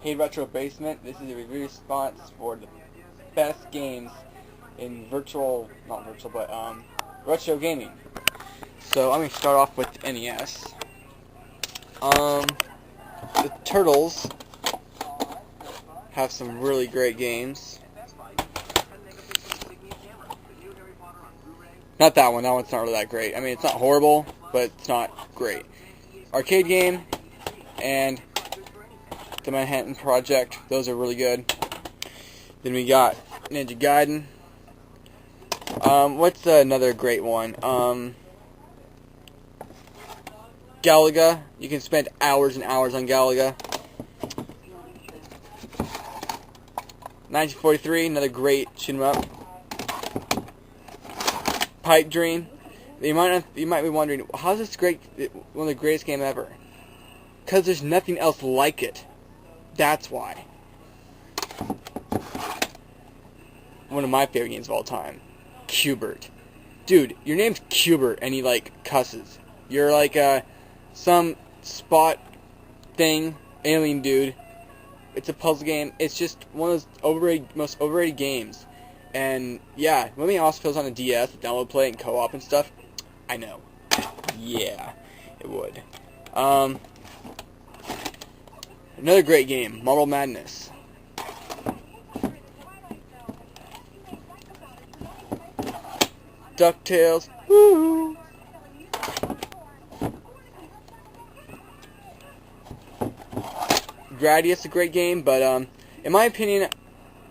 Hey Retrobasement, this is a review response for the best games in not virtual, but retro gaming. So I'm going to start off with NES. The Turtles have some really great games. Not that one, that one's not really that great. I mean, it's not horrible, but it's not great. Arcade game and the Manhattan Project, those are really good. Then we got Ninja Gaiden. What's another great one? Galaga. You can spend hours and hours on Galaga. 1943, another great shoot 'em up. Pipe Dream. You might be wondering, how's this great? One of the greatest games ever? Because there's nothing else like it. That's why. One of my favorite games of all time. Q*bert. Dude, your name's Q*bert and he like cusses. You're like some spot thing, alien dude. It's a puzzle game. It's just one of those most overrated games. And yeah, let me also feels on a DS, download, play, and co-op and stuff. I know. Yeah, it would. Another great game, Marble Madness. DuckTales. Woo! Gradius is a great game, but in my opinion,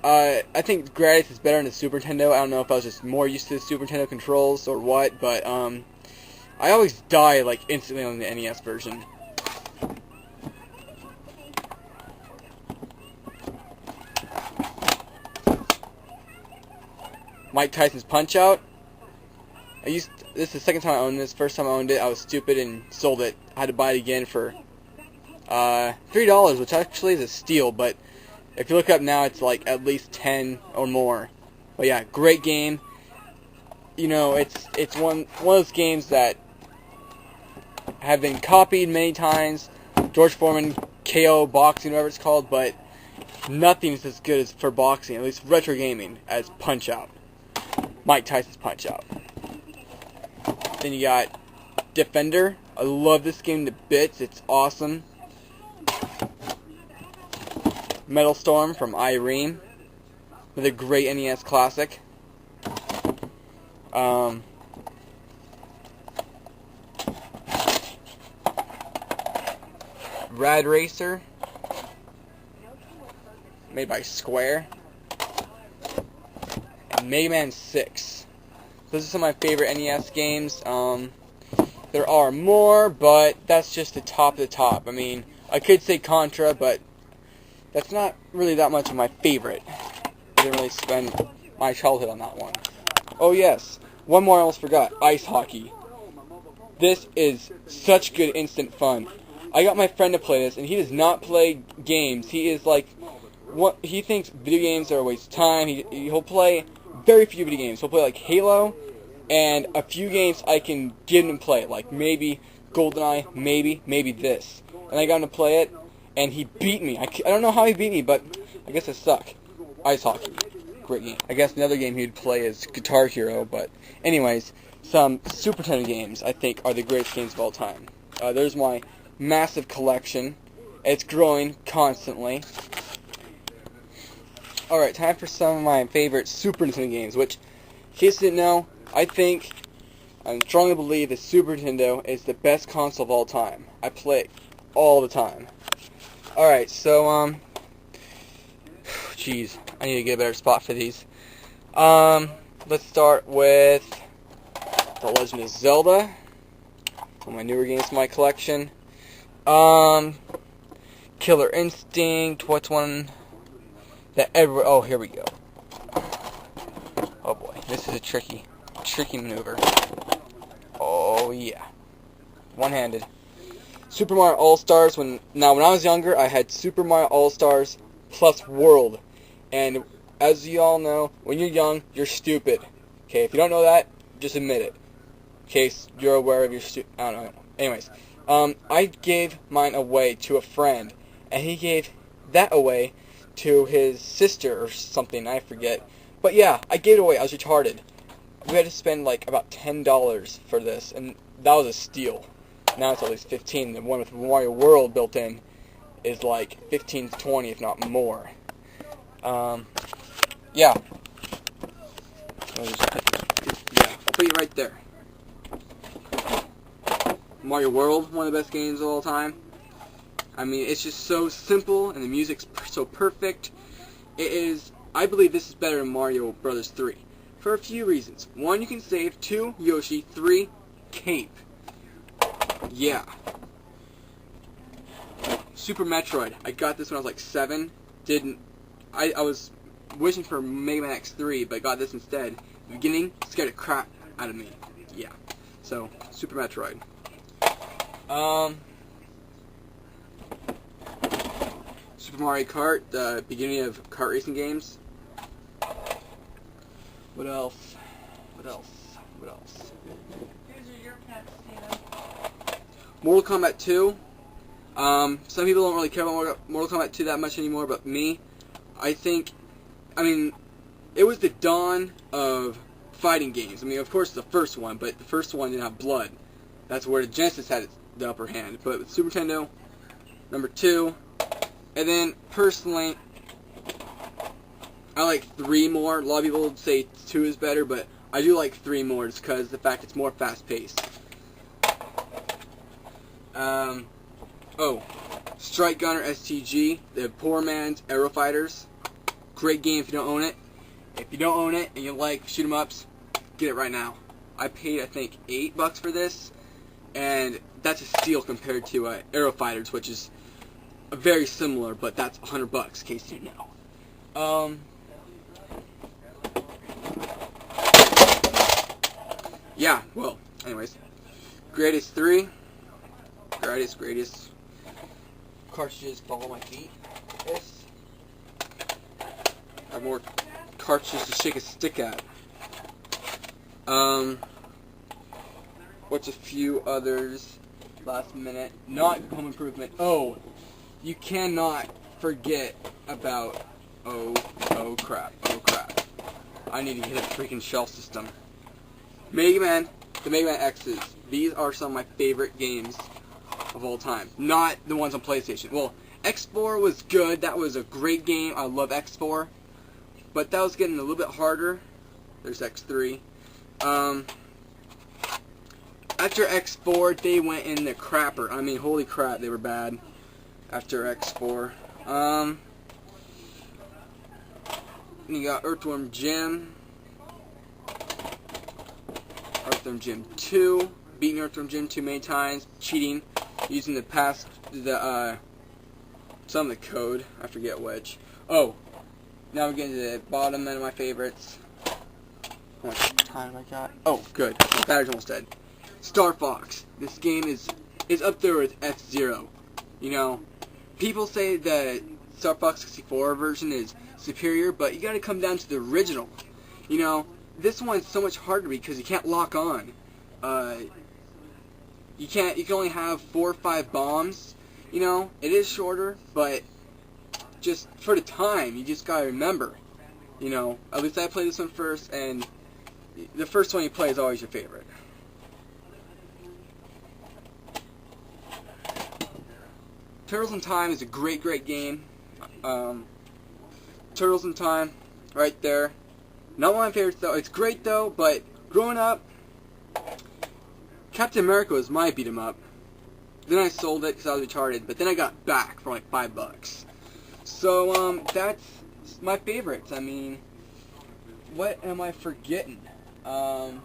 I think Gradius is better on the Super Nintendo. I don't know if I was just more used to the Super Nintendo controls or what, but I always die like instantly on the NES version. Mike Tyson's Punch-Out. This is the second time I owned this. First time I owned it, I was stupid and sold it. I had to buy it again for $3, which actually is a steal, but if you look up now, it's like at least 10 or more. But yeah, great game. You know, it's one of those games that have been copied many times. George Foreman, KO boxing, whatever it's called, but nothing is as good as for boxing, at least retro gaming, as Punch-Out. Mike Tyson's Punch-Out. Then you got Defender. I love this game to bits. It's awesome. Metal Storm from Irene. Another great NES classic. Rad Racer. Made by Square. And Mega Man 6. Those are some of my favorite NES games. There are more, but that's just the top of the top. I mean, I could say Contra, but that's not really that much of my favorite. I didn't really spend my childhood on that one. Oh yes, one more I almost forgot. Ice hockey. This is such good instant fun. I got my friend to play this, and he does not play games. He is like, he thinks video games are a waste of time. He'll play very few video games. He'll play like Halo, and a few games I can get him to play, like maybe GoldenEye, maybe this. And I got him to play it, and he beat me. I don't know how he beat me, but I guess I suck. Ice hockey. Great game. I guess another game he'd play is Guitar Hero, but anyways, some Super Nintendo games I think are the greatest games of all time. There's my massive collection. It's growing constantly. Alright, time for some of my favorite Super Nintendo games, which, in case you didn't know, I strongly believe that Super Nintendo is the best console of all time. I play it all the time. Alright, so, jeez, I need to get a better spot for these. Let's start with The Legend of Zelda, one of my newer games in my collection. Killer Instinct, what's one that oh, here we go. Oh boy, this is a tricky maneuver. Oh yeah. One-handed. Super Mario All-Stars. When I was younger, I had Super Mario All-Stars plus World. And as you all know, when you're young, you're stupid. Okay, if you don't know that, just admit it. In case you're aware of your I don't know. Anyways, I gave mine away to a friend, and he gave that away to his sister or something, I forget. But yeah, I gave it away. I was retarded. We had to spend like about $10 for this, and that was a steal. Now it's at least 15. The one with Mario World built in is like 15 to 20, if not more. Yeah. I'll put it right there. Mario World, one of the best games of all time. I mean, it's just so simple, and the music's so perfect. It is. I believe this is better than Mario Brothers 3 for a few reasons. 1, you can save. 2, Yoshi. 3, Cape. Yeah. Super Metroid. I got this when I was like 7. I was wishing for Mega Man X3, but got this instead. In the beginning, scared the crap out of me. Yeah. So, Super Metroid. Super Mario Kart, the beginning of kart racing games. What else? Mortal Kombat 2. Some people don't really care about Mortal Kombat 2 that much anymore, but me, I mean, it was the dawn of fighting games. I mean, of course, the first one, but the first one didn't have blood. That's where the Genesis had the upper hand. But with Super Nintendo, number 2. And then, personally, I like 3 more. A lot of people would say 2 is better, but I do like 3 more just because of the fact it's more fast-paced. Strike Gunner STG, the poor man's Aero Fighters. Great game if you don't own it. If you don't own it and you like shoot 'em ups, get it right now. I paid, I think, $8 for this, and that's a steal compared to Aero Fighters, which is very similar, but that's $100, in case you know. Yeah, well, anyways. Greatest 3. Greatest. Cartridges follow my feet. This. I have more cartridges to shake a stick at. What's a few others? Last minute. Not Home Improvement. Oh, you cannot forget about oh crap. I need to get a freaking shelf system. Mega Man, the Mega Man X's. These are some of my favorite games of all time. Not the ones on PlayStation. Well, X4 was good. That was a great game. I love X4. But that was getting a little bit harder. There's X3. After X4, they went in the crapper. I mean, holy crap, they were bad after X4. You got Earthworm Jim. Earthworm Jim 2. Beating Earthworm Jim 2 many times. Cheating. Using some of the code. I forget which. Oh. Now we're getting to the bottom end of my favorites. How much time have I got? Oh, good. My battery's almost dead. Star Fox. This game is up there with F-Zero. You know, people say the Star Fox 64 version is superior, but you gotta come down to the original. You know, this one's so much harder because you can't lock on. You can only have 4 or 5 bombs. You know, it is shorter, but just for the time, you just gotta remember. You know, at least I played this one first, and the first one you play is always your favorite. Turtles in Time is a great game. Turtles in Time, right there. Not one of my favorites though. It's great though, but growing up, Captain America was my beat 'em up. Then I sold it because I was retarded, but then I got back for like $5. So that's my favorites. I mean, what am I forgetting? Oh,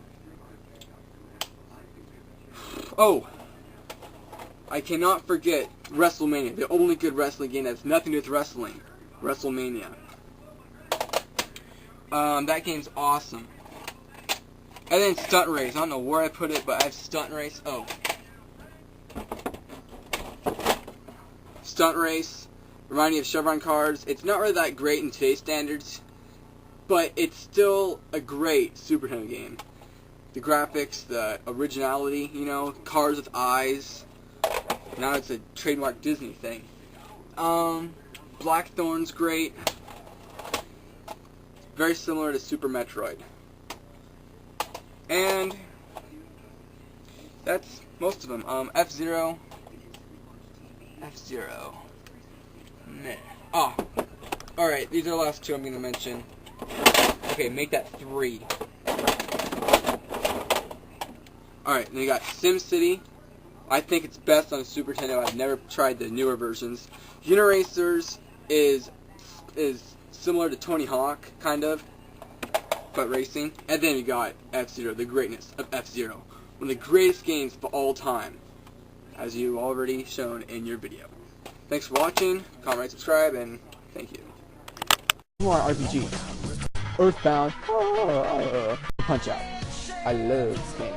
I cannot forget WrestleMania, the only good wrestling game that's nothing to do with wrestling. WrestleMania. That game's awesome. And then Stunt Race. I don't know where I put it, but I have Stunt Race. Oh. Stunt Race. Remind me of Chevron cars. It's not really that great in today's standards, but it's still a great Super Nintendo game. The graphics, the originality, you know, cars with eyes. Now it's a trademark Disney thing. Blackthorn's great. Very similar to Super Metroid. And that's most of them. F-Zero. Meh. Ah. Alright, these are the last two I'm going to mention. Okay, make that 3. Alright, then you got SimCity. I think it's best on a Super Nintendo. I've never tried the newer versions. Uniracers is similar to Tony Hawk, kind of, but racing. And then you got F-Zero, the greatness of F-Zero. One of the greatest games of all time, as you already shown in your video. Thanks for watching. Comment, subscribe, and thank you. More RPG. Earthbound. Punch Out. I love this game.